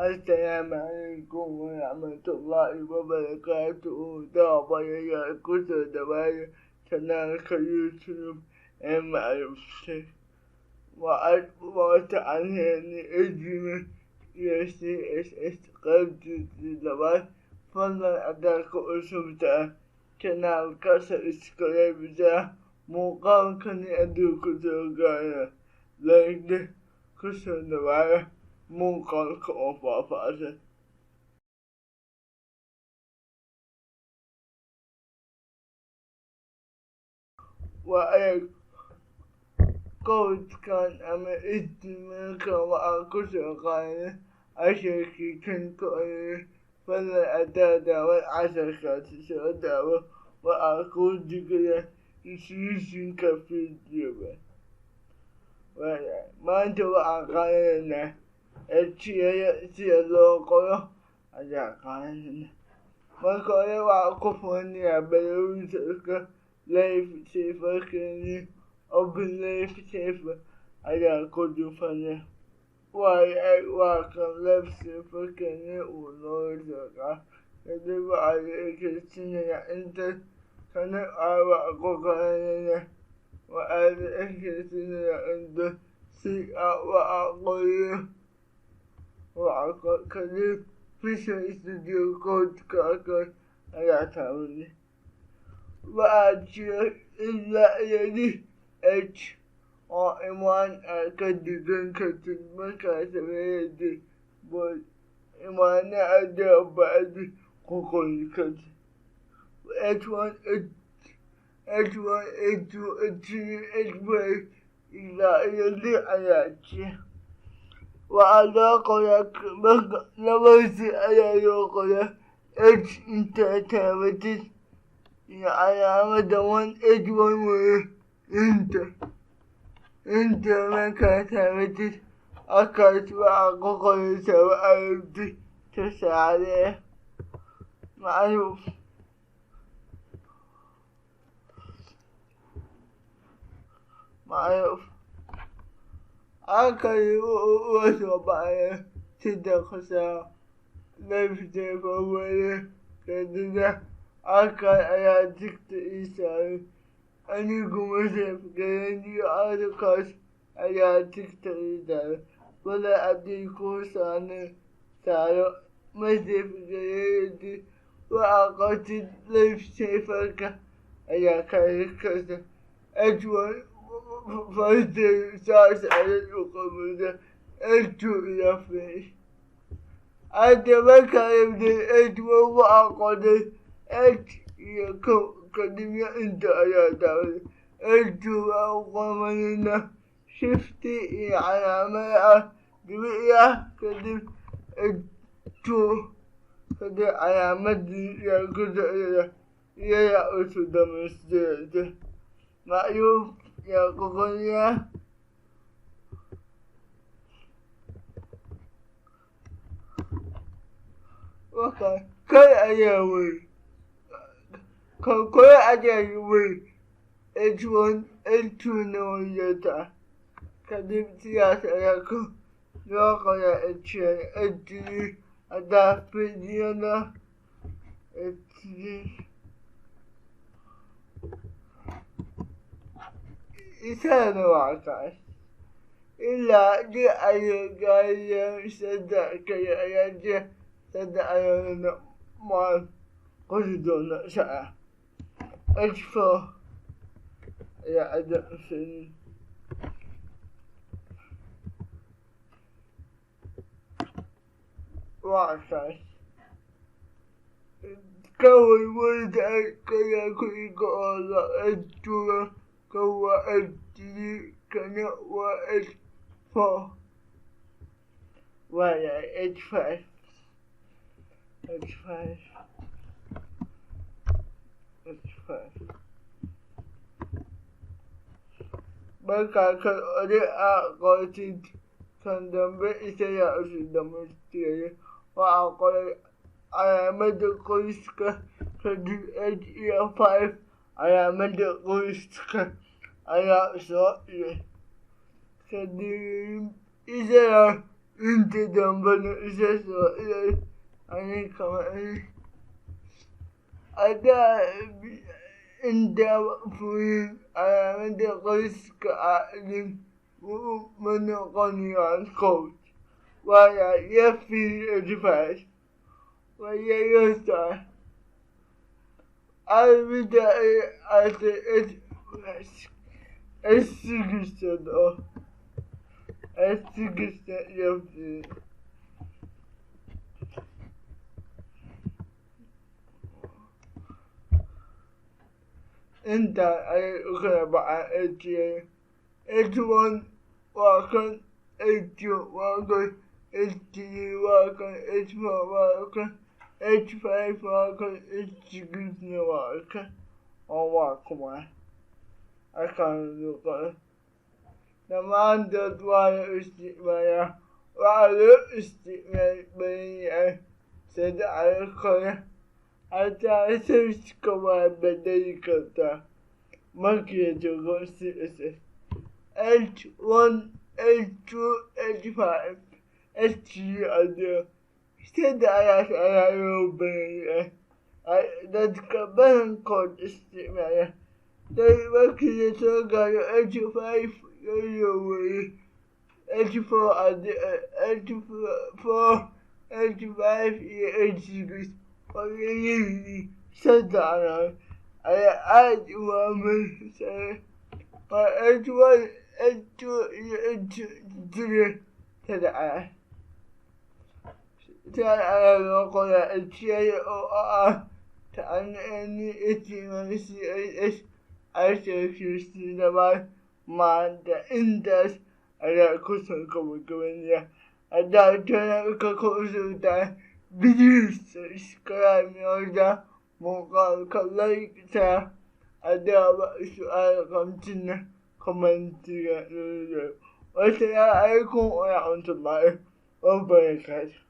Assalaamu calaykum waraxmatullaahi wabarakaatuh. Daawayaal ku soo dhawaada kanaalka YouTube ee Maarufshay. Waxaad watacaneeni ejime iyo CSS qaybtiisii labaad. Fadlan haddaad ku cusub tahay kanaalka subscribe muuqaalkani hadduu ku soo gaaro like ku soo dhawaada muuqaalka oo faahfaahsan. Waa eeg qowdkan ama ijtimaaka waxaa ku soo qaaday casharkii kan ka horreeyay. Fadlan haddaad daawad casharkaasi soo daawo waxaa kuu digaya description-ka fiidiyoga. Maanta waxaan qaadanaynaa ereyada sida loo qoro ayaan qaadanaynaa. Marka hore waxaan ku furanayaa browserka live server-keeni. Open live server ayaan ku dhufanaya. Waa kan live server-keeni uu noo socdaa. Kadib waxaa la ekeysiinayaa inta kana wax ku qoranaynaa. Waxaa la ekeysiinayaa inta si wax qoriyo. Kadib Visual Studio Code-ka ayaa taabanaya. Waxaa jira ilaa iyo 6 oo ciwaan aad ka dhigan kartid markaad sameynaysid board. Ciwaanada aad ku qori kartid H1, H2, H3, H5 ilaa iyo 6 ayaa jira. Waxaa loo qoraa marka labadiisi ayaa loo qoraa H intaad taabatid iyo calaamadda 1H1 weeye inta markaad taabatid halkaas waxaad ku qoraysaa waxaad rabtid. Tusaale macruuf halkani uga soo baxaya sida khasaaro live server weeye. Kadibna halkan ayaa tigta ii saaray anigu ma save garanayo halkaas ayaa tigta ii saaray. Fadlan haddii kuu saaro ma save garanaysid waxaad qortid live server-ka ayaa ka heli kartaa. H1 farteedu saas ayay u qabanaysaa. H2 iyo 3 hadda markaad rabtid H1 waxaad qortay H iyo 1 kadibna inta ayaa taabanaysaa. H2 waxaan u qabanaynaa shift iyo calaamad dhibic kadib H2 kadib calaamadii yaa ku socda iyada isu dhamaystiraysa. Macruuf yaa ku qorayaa. Kan ayaa weyn kore ayaa weyn H1 H2na way yartahay. Kadib sidaas ayaa loo qoraa H3 haddaa fiidiyada H3 isagana waa kaas ilaa 6 ayuu gaarayaa. 3 kale ayaa jira. 3 ayaana maan qori doonaa insha H4 ayaa hadda fiirin. Waa kaas ka weyntahay kayaa ku iga oo H2 kan waa H3 kana waa H4 waayahay H5 markaa kan hore aad qortid kan dambe isagaa isu dhamaystiraya. Waxaa qoray calaamadda qoyska kadib H iyo 5 calaamadda qoyska ayaa soo dhigay. Kadib isagaa inte dambarna isa so ani kamar a da inda fuyin a da qoyska aadan ma noqonayaan coach waayo yafi advice wayayota almida esigistado esigista yafi inta ay ukala baca H1 waa kan H2 waa kan H3 waa kan H4 waa kan H5 waa kan H6 waa kan oo waa kuma akan noqon dhammaantood waa la isticmaalaa waxaa loo isticmaal badan yahay sida alkole hataa sayska waa bedeli kartaa markii joogo CSS H1 H2 H5 H3 adoo sidaas ayaa loo badan yahay dadka badankood isticmaala markii la soo gaaro H5 loo weeye H4 H5 iyo H6 oo sadexdan ayaa aad u waaweyn waa H1 H2 iyo H3 sadexdan sidan ayaa loo qoraa H oo ah tani isticmaal CSS Casharkii dhammaan maanta intaas ayaa kusoo gabagabeynaya haddaad channelka ku cusub tahay subscribe nooda muuqaalka like taa haddaaba su'aal qabtidna commentiga noo wassalaamu calaykum waraxmatullaahi wabarakaatuh.